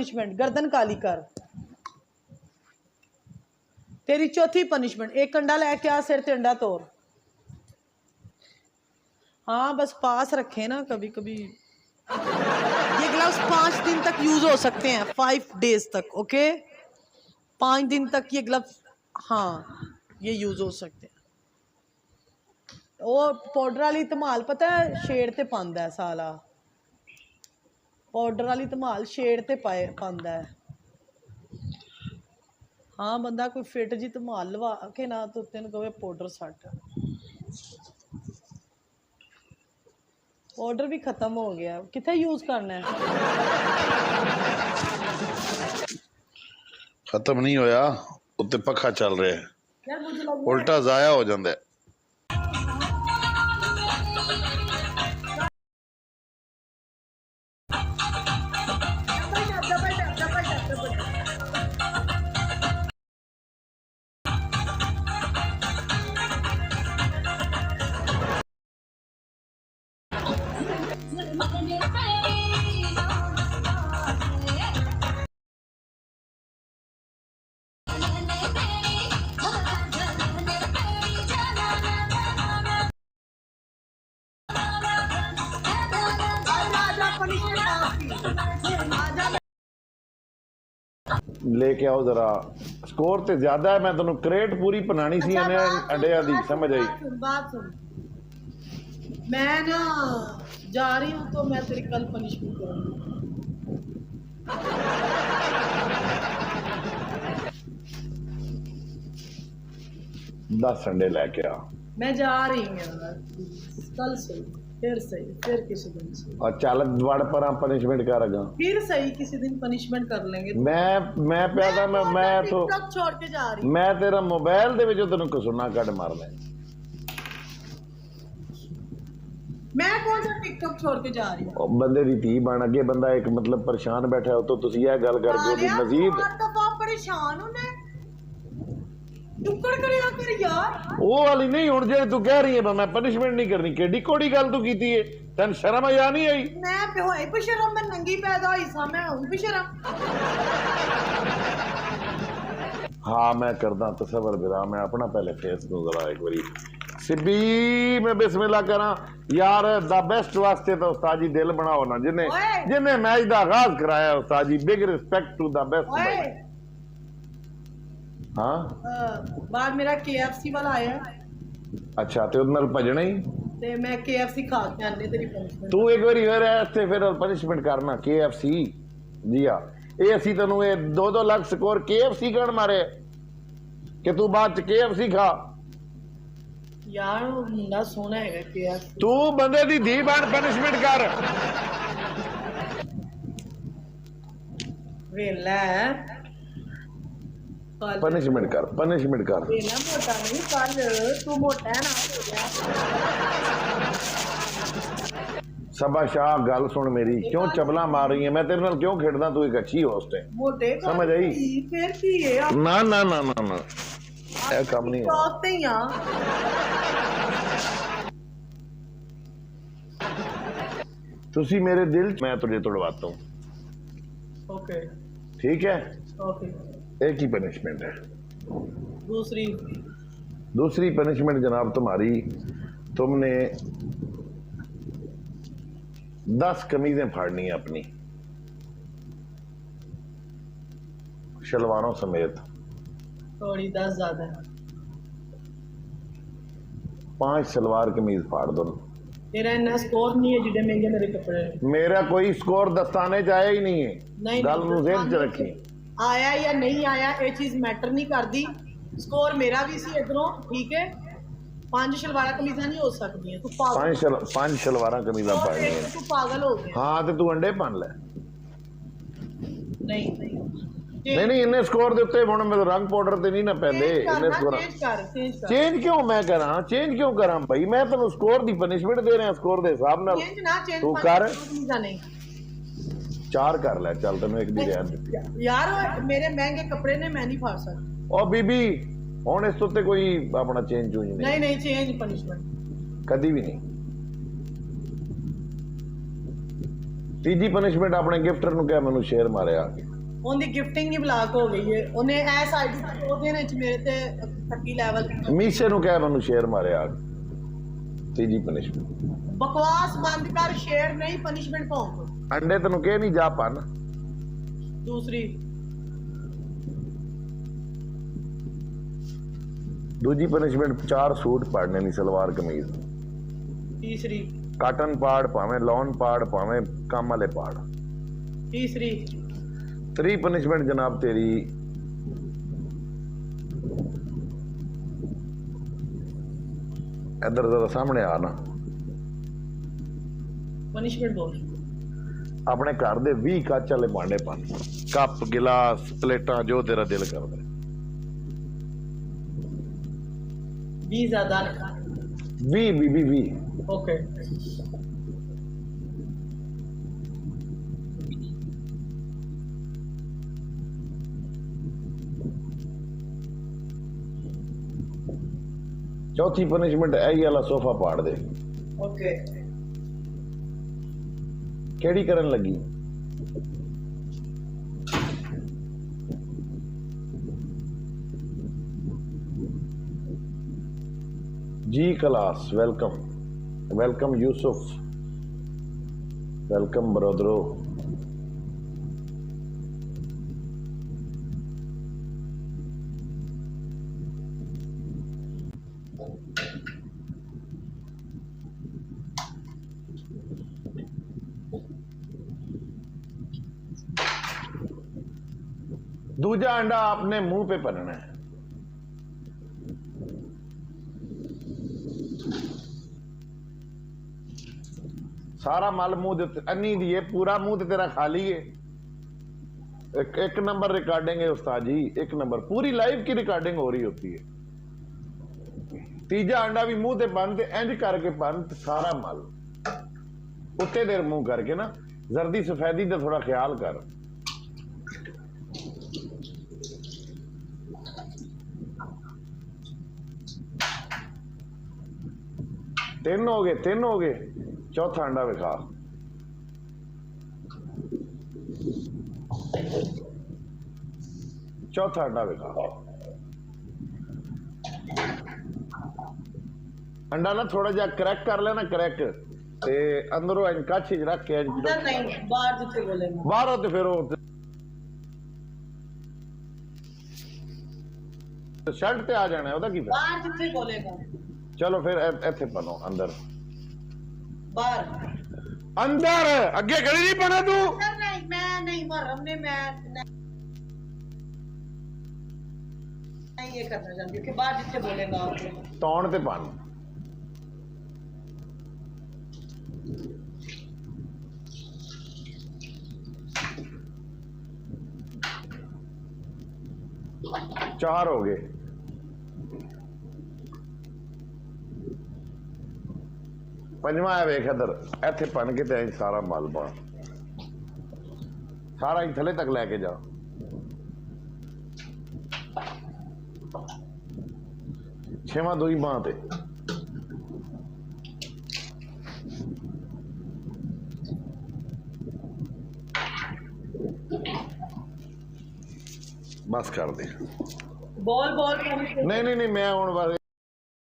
Punishment, गर्दन काली कर। तेरी चौथी पनिशमेंट, एक अंडा लेके आ, सिर ते अंडा तोड़। हाँ बस पास रखे ना कभी कभी। ये ग्लव्स 5 दिन तक यूज हो सकते हैं, 5 डेज तक। ओके 5 दिन तक ये ग्लव्स, हाँ ये यूज हो सकते हैं। वो पाउडर वाली धमाल पता है शेड़ ते पांदा है साला, पाउडर वाली धमाल शेड़ ते पांदा है। हाँ बंदा कोई फिट जी धमाल लवा के ना तो तेन कहे पाउडर सट, पाउडर भी खत्म हो गया, किथे यूज करना है? खत्म नहीं होया, उत्ते पखा चल रहा है, उल्टा जाया हो जाता है। लेके आओ जरा, स्कोर ते ज्यादा है, मैं तेन क्रेट पूरी बनानी सी अंडिया दी, समझ आई? बात सुन, मैं ना जा रही हूँ तो मैं तेरी कल पनिशमेंट करूंगी। 10 अंडे लेके आ। मैं जा रही हूँ यार, कल सही, फिर सही, फिर किसी दिन सही। और चल वड़ पर पनिशमेंट करेगा, फिर सही किसी दिन पनिशमेंट कर लेंगे। मैं प्यादा मैं तो छोड़ के जा रही, मैं तेरा मोबाइल दे विचों तेनों कसूना कट मारना। मैं कौन सा टिकटॉक छोड़ के जा रही हूँ? बंदे दी धी बन अगे बंदा एक मतलब परेशान बैठा हो तो तुसी यह गल कर दो कि मजीद परेशान होना टुकड़ करिया कर यार। वो वाली नहीं हुन जे तू कह रही है मैं पनिशमेंट नहीं करनी, केडी कोड़ी गल तू कीती है, तन शर्म या नहीं आई? मैं होई बेशरम, मैं नंगी पैदा हुई सा, मैं हूं बेशरम। हाँ मैं करदा तसव्वुर बिरा, मैं अपना पहले फेस को जरा एक बारी सिब्बी मैं बिस्मिल्लाह करा यार। द बेस्ट वास्ते तो उस्ताद जी दिल बनाओ ना, जिन्हें मैच का आगाज कराया उस्ताद जी, big respect to the best. हाँ बाद मेरा KFC वाला आया, अच्छा ते उदे नाल भजना ही ते मैं KFC खा के आने तेरी पनिशमेंट। तू एक बारी फिर ऐसे फिर पनिशमेंट करना KFC जी हाँ, ये असी तेनू ये 2-2 लाख स्कोर KFC कर मारे कि तू बाद च KFC खा। यार मुंडा सोना है KFC, तू बंदे दी धी बन पनिशमेंट कर। वेला पनिशमेंट कर, पनिशमेंट कर। वेला मोटा नहीं कर, तू मोटा है ना हो गया। सबा शाह गल सुन मेरी, क्यों चबला मार रही है? मैं तेरे नाल क्यों खेड़दा? तू एक अच्छी होस्ट है, मोटे समझ आई? फिर की है ना ना ना ना ना ए काम नहीं है। तुसी मेरे दिल मैं तुझे तोड़वाता हूँ। ओके ठीक है, ओके। एक ही पनिशमेंट है। दूसरी पनिशमेंट जनाब तुम्हारी, तुमने 10 कमीजें फाड़नी है अपनी शलवारों समेत। थोड़ी 10 ज्यादा है। 5 सलवार कमीज फाड़ दो। तेरा इतना स्कोर नहीं है जिडे महंगे मेरे कपड़े। मेरा कोई स्कोर दस्ताने च आया ही नहीं है, गल नूं ज़हन च रखी। आया या नहीं आया ये चीज मैटर नहीं करती, स्कोर मेरा भी सी इधरों, ठीक है। 5 शलवारा कमीजा नहीं हो सकती, तू पागल। 5 शलवारा कमीजा पाई, तू पागल हो गया। हाँ तो तू अंडे पन ले। नहीं इन्ने स्कोर दे उत्ते हुण मेरे रंग पाउडर ते नहीं ना पैंदे, इन्ने स्कोर चेंज क्यों मैं करा, चेंज क्यों करा भाई? मैं तेनू स्कोर दी पनिशमेंट दे रहा स्कोर दे हिसाब नाल, तू कर 4 कर ले चल, तेनू एक दी रहन दित्ती यार। मेरे महंगे कपड़े ने, मैं नहीं फाड़ सकता। ओ बीबी हुण इस उत्ते कोई अपना चेंज चूंज नहीं चेंज पनिशमेंट कदी भी नहीं। ਤੀਜੀ ਪਨਿਸ਼ਮੈਂਟ ਆਪਣੇ ਗਿਫਟਰ ਨੂੰ ਕਿਹਾ ਮੈਨੂੰ ਸ਼ੇਰ ਮਾਰਿਆ ਆ ਕੇ। ਉਹਦੀ ਗਿਫਟਿੰਗ ਹੀ ਬਲਾਕ ਹੋ ਗਈ ਹੈ। ਉਹਨੇ ਐਸ ਆਈਡੀ ਤੇ 2 ਦਿਨ ਵਿੱਚ ਮੇਰੇ ਤੇ 30 ਲੈਵਲ ਮੀਸੇ ਨੂੰ ਕਿਹਾ ਮੈਨੂੰ ਸ਼ੇਰ ਮਾਰਿਆ ਆ ਕੇ। ਤੀਜੀ ਪਨਿਸ਼ਮੈਂਟ ਬਕਵਾਸ ਬੰਦ ਕਰ, ਸ਼ੇਰ ਨਹੀਂ ਪਨਿਸ਼ਮੈਂਟ ਪਾਉਂਗਾ। ਅੰਡੇ ਤੈਨੂੰ ਕਿਹਾ ਨਹੀਂ ਜਾ ਪੰਨ। ਦੂਜੀ ਪਨਿਸ਼ਮੈਂਟ 4 ਸੂਟ ਪਾੜਨੇ ਨਹੀਂ, ਸਲਵਾਰ ਕਮੀਜ਼। ਤੀਸਰੀ ਕਾਟਨ ਪਾੜ ਭਾਵੇਂ ਲੌਨ ਪਾੜ ਭਾਵੇਂ ਕੰਮ ਵਾਲੇ ਪਾੜ। ਤੀਸਰੀ ਪਨਿਸ਼ਮੈਂਟ ਜਨਾਬ ਤੇਰੀ ਇੱਧਰ ਜ਼ਰਾ ਸਾਹਮਣੇ ਆ ਨਾ। ਪਨਿਸ਼ਮੈਂਟ ਬੋਲ। ਆਪਣੇ ਘਰ ਦੇ 20 ਕੱਚ ਵਾਲੇ ਭਾਂਡੇ ਪਾਣ, ਕੱਪ ਗਿਲਾਸ ਪਲੇਟਾਂ ਜੋ ਤੇਰਾ ਦਿਲ ਕਰਦਾ। 20 ਜ਼ਿਆਦਾ ਨਾ 20 ਬੀਬੀ 20। ਓਕੇ ਚੌਥੀ ਪਨਿਸ਼ਮੈਂਟ ਇਹੀ ਵਾਲਾ ਸੋਫਾ ਪਾੜ ਦੇ। ਓਕੇ ਕਿਹੜੀ ਕਰਨ ਲੱਗੀ? जी class welcome welcome Yusuf welcome ब्रदरो। दूजा अंडा आपने मुंह पे पड़ना है। सारा मल मुंह अन्नी दिए, पूरा मुंह तो तेरा खाली है। एक नंबर रिकॉर्डिंग है उस्ताद जी, 1 नंबर। पूरी लाइव की रिकॉर्डिंग हो रही होती है। तीजा अंडा भी मुंह ते बंद, इंज करके बंद, सारा मल उत्ते देर मुंह करके ना, जर्दी सफेदी का थोड़ा ख्याल कर। तीन हो गए। चौथा अंडा विखा। चौथा अंडा विखा। अंडा ना थोड़ा जा क्रैक कर लेना, क्रैक ते अंदरों कच्छ रख के नहीं बाहर जिथे बोलेगा बाहरों तो फिर शर्ट पे आ जाना है, की बाहर जिथे बोलेगा। चलो फिर इथे बनो अंदर बाहर अंदर अगे गली नहीं बना तू। नहीं मैं नहीं मुहर्रम ने मैं नहीं ये करना चाहती कि बाहर जिथे बोलेगा आप तौण ते बन। चार हो गए। पंजवा है वेख इधर, इथे पन के ते सारा मल पा, सारा ही थले तक लेके जा। छेवां दूई बांह ते बस कर दे। बॉल नहीं मैं हुण बस